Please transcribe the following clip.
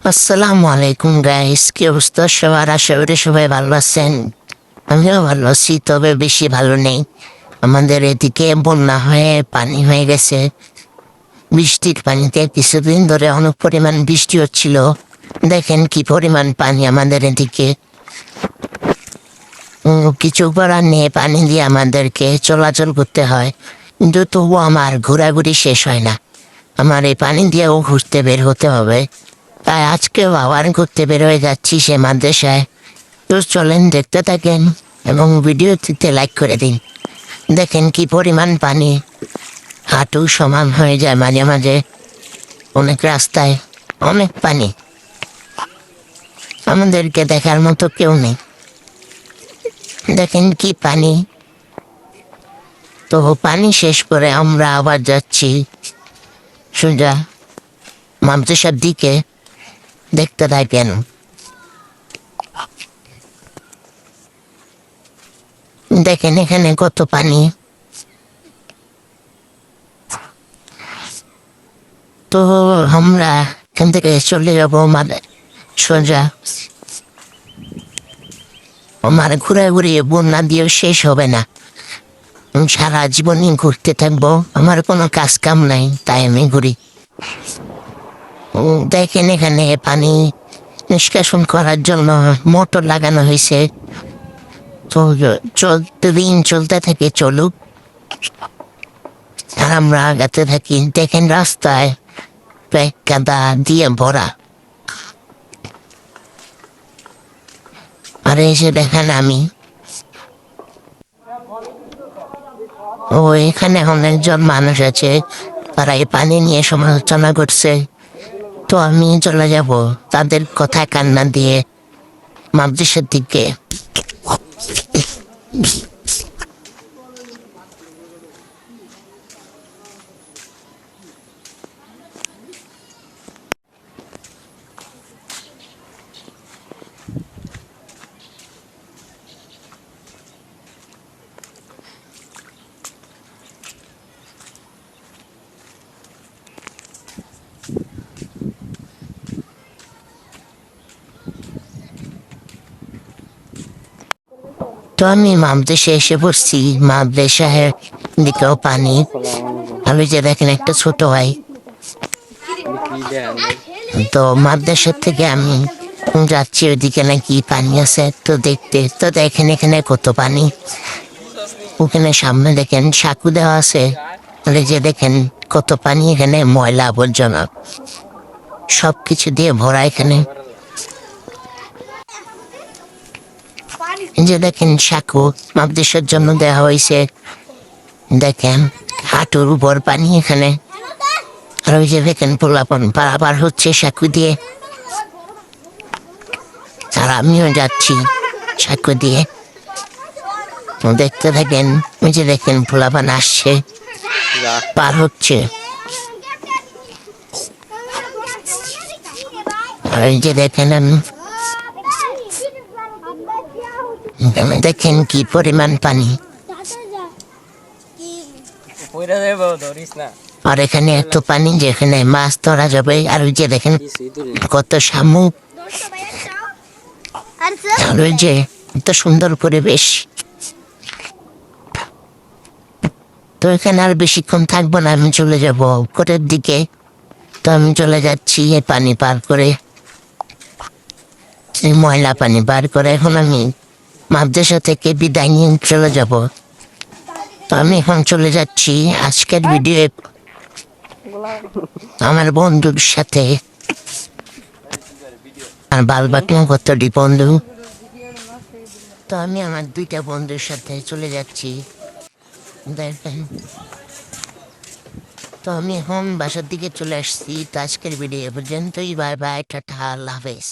আসসালামু আলাইকুম গাইস, কি অবস্থা সবার? আশা করি সবাই ভালো আছেন। আমিও ভালো আছি, তবে বেশি ভালো নেই। আমাদের এদিকে বন্যা হয়ে পানি হয়ে গেছে। বৃষ্টির পানিতে কিছুদিন ধরে অনেক পরিমাণ বৃষ্টি হচ্ছিল। দেখেন কি পরিমাণ পানি আমাদের এদিকে। কিছু করার নেই, পানি দিয়ে আমাদেরকে চলাচল করতে হয়, কিন্তু তবুও আমার ঘোরাঘুরি শেষ হয় না। আমার এই পানি দিয়েও ঘুরতে বের হতে হবে, তাই আজকেও আবার ঘুরতে বের হয়ে যাচ্ছি সে মাদ্রাসায়। তো চলেন দেখতে থাকেন এবং ভিডিওটিতে লাইক করে দিন। দেখেন কি পরিমাণ পানি, হাঁটু সমান হয়ে যায় মাঝে মাঝে। অনেক রাস্তায় অনেক পানি, আমাদেরকে দেখার মতো কেউ নেই। দেখেন কি পানি। তো পানি শেষ করে আমরা আবার যাচ্ছি সোজা মাদ্রাসার দিকে। দেখতে থাকেন। দেখেন এখানে কত পানি। তো আমরা এখান থেকে চলে যাবো সোজা। আমার ঘোরাঘুরি বন্যা দিয়ে শেষ হবে না, সারা জীবনই ঘুরতে থাকবো। আমার কোনো কাজ কাম নাই, তাই আমি ঘুরি। দেখেন এখানে পানি নিষ্কাশন করার জন্য মোটর লাগানো হয়েছে। তো চলতে দিন চলতে থাকে, চলুক আর আমরা আগাতে থাকি। দেখেন রাস্তায় প্রায় কাদা দিয়ে ভরা। আর এসে দেখেন আমি এখানে অনেকজন মানুষ আছে, তারা এই পানি নিয়ে সমালোচনা করছে। তো আমি চলে যাব তাদের কথা কান্না দিয়ে মাদ্রাসার দিকে। তো আমি মাদ্রাসায় এসে পড়ছি। মাদ্রাসার দিকেও পানি। আমি যে দেখেন একটা ছোট ভাই। তো মাদ্রাসার থেকে আমি যাচ্ছি ওইদিকে, নাকি পানি আছে তো দেখতে। তো দেখেন এখানে কত পানি। ওখানে সামনে দেখেন সাঁকু দেওয়া আছে। যে দেখেন কত পানি, এখানে ময়লা আবর্জনা সবকিছু দিয়ে ভরা এখানে। যে দেখেন সাঁকু মাদ্রাসার জন্য দেওয়া হয়েছে। দেখেন হাঁটুর উপর পানি এখানে। আর ওই যে দেখেন পোলাপন পারাপার হচ্ছে সাঁকু দিয়ে, আর আমিও যাচ্ছি সাঁকু দিয়ে। দেখতে থাকেন, ওই যে দেখেন পোলাপান আসছে, পার হচ্ছে। আর এই যে দেখেন দেখেন কি পরিমাণ পানি। আর এখানে এত পানি যেখানে মাছ ধরা যাবে। আর ওই যে দেখেন কত শামুক। আর ওই যে এত সুন্দর পরিবেশ। তো এখানে আর বেশিক্ষণ থাকবো না, আমি চলে যাব উপরের দিকে। তো আমি চলে যাচ্ছি এই পানি পার করে, এই ময়লা পানি পার করে। এখন আমি মাদ্রাসা থেকে বিদায় নিয়ে চলে যাব। তো আমি এখন চলে যাচ্ছি আজকের ভিডিও আমার বন্ধুর সাথে। আর বালবাকি কতটি বন্ধু। তো আমি আমার দুইটা বন্ধুর সাথে চলে যাচ্ছি। দেখেন, তো আমি এখন বাসার দিকে চলে আসছি। তো আজকের ভিডিও পর্যন্তই। বাই বাই, টাটা, আল্লাহ হাফেজ।